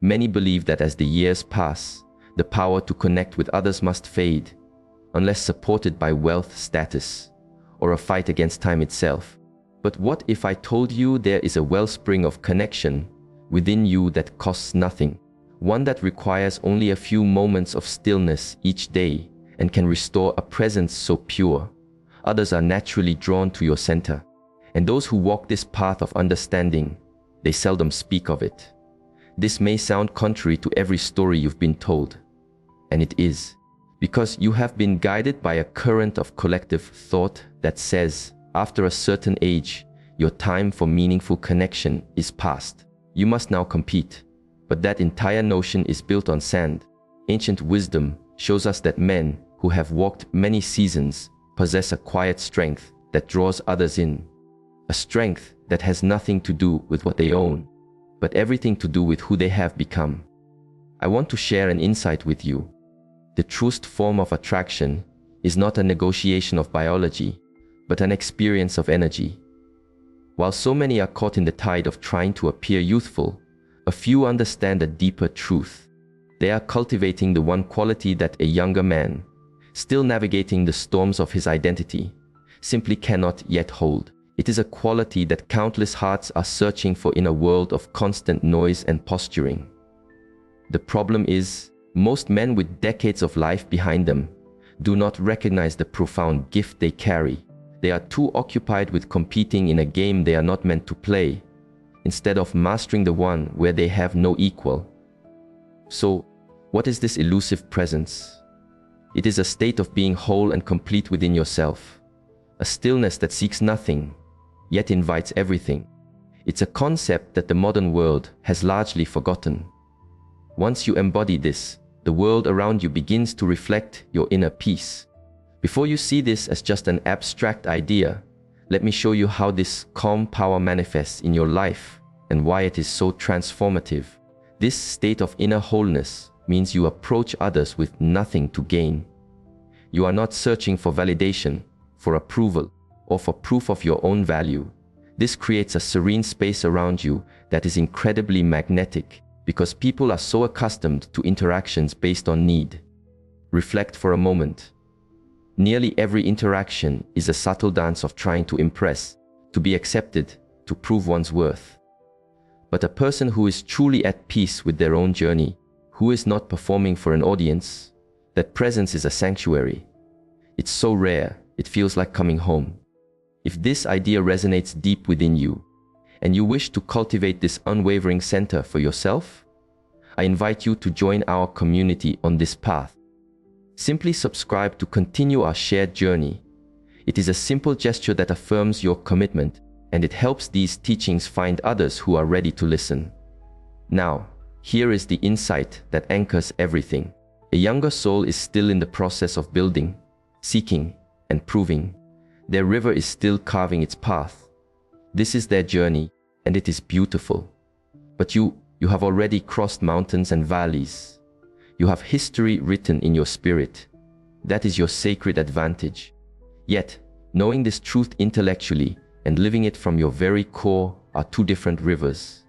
Many believe that as the years pass, the power to connect with others must fade, unless supported by wealth, status, or a fight against time itself. But what if I told you there is a wellspring of connection within you that costs nothing, one that requires only a few moments of stillness each day and can restore a presence so pure, others are naturally drawn to your center. And those who walk this path of understanding, they seldom speak of it. This may sound contrary to every story you've been told, and it is, because you have been guided by a current of collective thought that says, after a certain age, your time for meaningful connection is past. You must now compete. But that entire notion is built on sand. Ancient wisdom shows us that men who have walked many seasons possess a quiet strength that draws others in. A strength that has nothing to do with what they own, but everything to do with who they have become. I want to share an insight with you. The truest form of attraction is not a negotiation of biology, but an experience of energy. While so many are caught in the tide of trying to appear youthful, a few understand a deeper truth. They are cultivating the one quality that a younger man, still navigating the storms of his identity, simply cannot yet hold. It is a quality that countless hearts are searching for in a world of constant noise and posturing. The problem is, most men with decades of life behind them do not recognize the profound gift they carry. They are too occupied with competing in a game they are not meant to play, instead of mastering the one where they have no equal. So, what is this elusive presence? It is a state of being whole and complete within yourself, a stillness that seeks nothing, yet invites everything. It's a concept that the modern world has largely forgotten. Once you embody this, the world around you begins to reflect your inner peace. Before you see this as just an abstract idea, let me show you how this calm power manifests in your life and why it is so transformative. This state of inner wholeness means you approach others with nothing to gain. You are not searching for validation, for approval, or for proof of your own value. This creates a serene space around you that is incredibly magnetic because people are so accustomed to interactions based on need. Reflect for a moment. Nearly every interaction is a subtle dance of trying to impress, to be accepted, to prove one's worth. But a person who is truly at peace with their own journey, who is not performing for an audience, that presence is a sanctuary. It's so rare, it feels like coming home. If this idea resonates deep within you, and you wish to cultivate this unwavering center for yourself, I invite you to join our community on this path. Simply subscribe to continue our shared journey. It is a simple gesture that affirms your commitment, and it helps these teachings find others who are ready to listen. Now, here is the insight that anchors everything. A younger soul is still in the process of building, seeking, and proving. Their river is still carving its path. This is their journey, and it is beautiful. But you have already crossed mountains and valleys. You have history written in your spirit. That is your sacred advantage. Yet, knowing this truth intellectually and living it from your very core are two different rivers.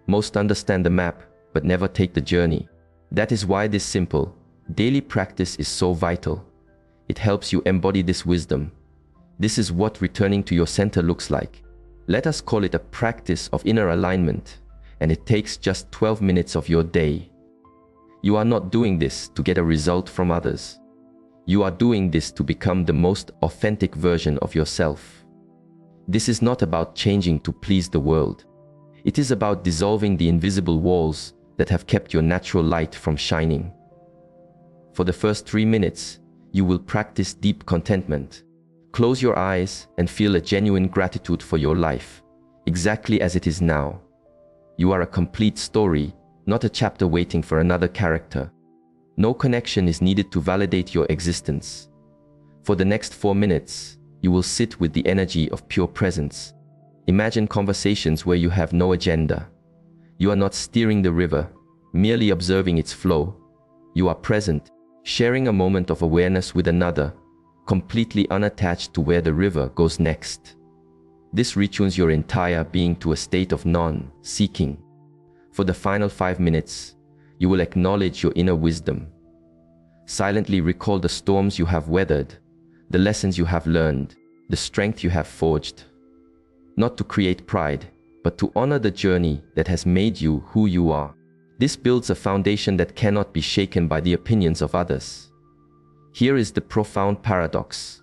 Most understand the map, but never take the journey. That is why this simple, daily practice is so vital. It helps you embody this wisdom. This is what returning to your center looks like. Let us call it a practice of inner alignment, and it takes just 12 minutes of your day. You are not doing this to get a result from others. You are doing this to become the most authentic version of yourself. This is not about changing to please the world. It is about dissolving the invisible walls that have kept your natural light from shining. For the first 3 minutes, you will practice deep contentment. Close your eyes and feel a genuine gratitude for your life, exactly as it is now. You are a complete story, not a chapter waiting for another character. No connection is needed to validate your existence. For the next 4 minutes, you will sit with the energy of pure presence. Imagine conversations where you have no agenda. You are not steering the river, merely observing its flow. You are present, sharing a moment of awareness with another, completely unattached to where the river goes next. This retunes your entire being to a state of non-seeking. For the final 5 minutes, you will acknowledge your inner wisdom. Silently recall the storms you have weathered, the lessons you have learned, the strength you have forged. Not to create pride, but to honor the journey that has made you who you are. This builds a foundation that cannot be shaken by the opinions of others. Here is the profound paradox.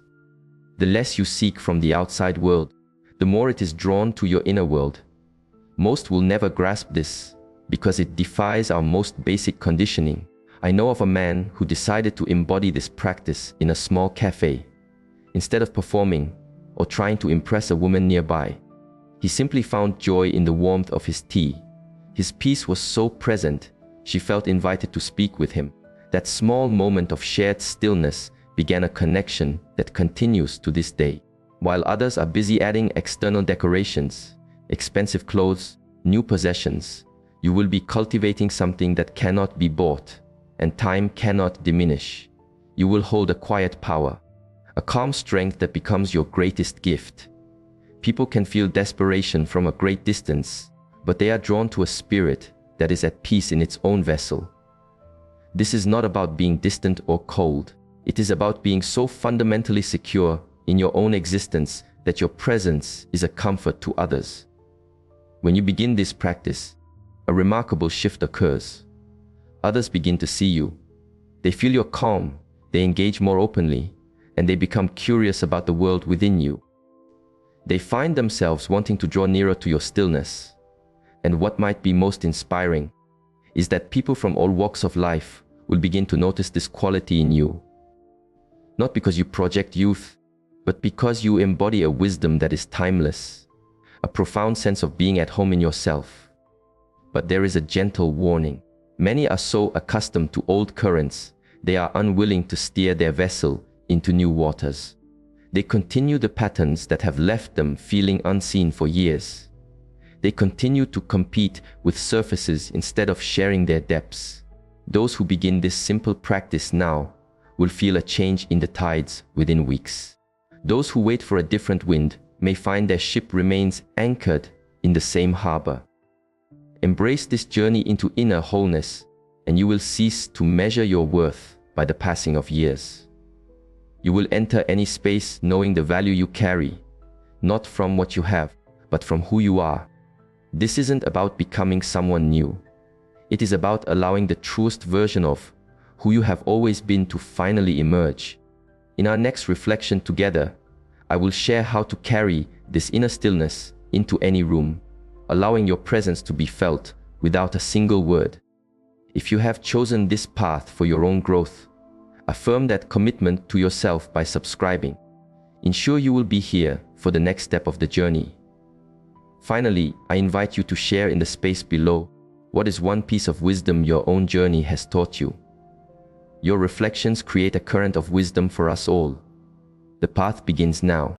The less you seek from the outside world, the more it is drawn to your inner world. Most will never grasp this, because it defies our most basic conditioning. I know of a man who decided to embody this practice in a small cafe. Instead of performing or trying to impress a woman nearby, he simply found joy in the warmth of his tea. His peace was so present, she felt invited to speak with him. That small moment of shared stillness began a connection that continues to this day. While others are busy adding external decorations, expensive clothes, new possessions, you will be cultivating something that cannot be bought, and time cannot diminish. You will hold a quiet power, a calm strength that becomes your greatest gift. People can feel desperation from a great distance, but they are drawn to a spirit that is at peace in its own vessel. This is not about being distant or cold. It is about being so fundamentally secure in your own existence that your presence is a comfort to others. When you begin this practice, a remarkable shift occurs. Others begin to see you. They feel your calm, they engage more openly, and they become curious about the world within you. They find themselves wanting to draw nearer to your stillness. And what might be most inspiring is that people from all walks of life will begin to notice this quality in you. Not because you project youth, but because you embody a wisdom that is timeless, a profound sense of being at home in yourself. But there is a gentle warning. Many are so accustomed to old currents, they are unwilling to steer their vessel into new waters. They continue the patterns that have left them feeling unseen for years. They continue to compete with surfaces instead of sharing their depths. Those who begin this simple practice now will feel a change in the tides within weeks. Those who wait for a different wind may find their ship remains anchored in the same harbor. Embrace this journey into inner wholeness, and you will cease to measure your worth by the passing of years. You will enter any space knowing the value you carry, not from what you have, but from who you are. This isn't about becoming someone new. It is about allowing the truest version of who you have always been to finally emerge. In our next reflection together, I will share how to carry this inner stillness into any room, allowing your presence to be felt without a single word. If you have chosen this path for your own growth, affirm that commitment to yourself by subscribing. Ensure you will be here for the next step of the journey. Finally, I invite you to share in the space below what is one piece of wisdom your own journey has taught you. Your reflections create a current of wisdom for us all. The path begins now.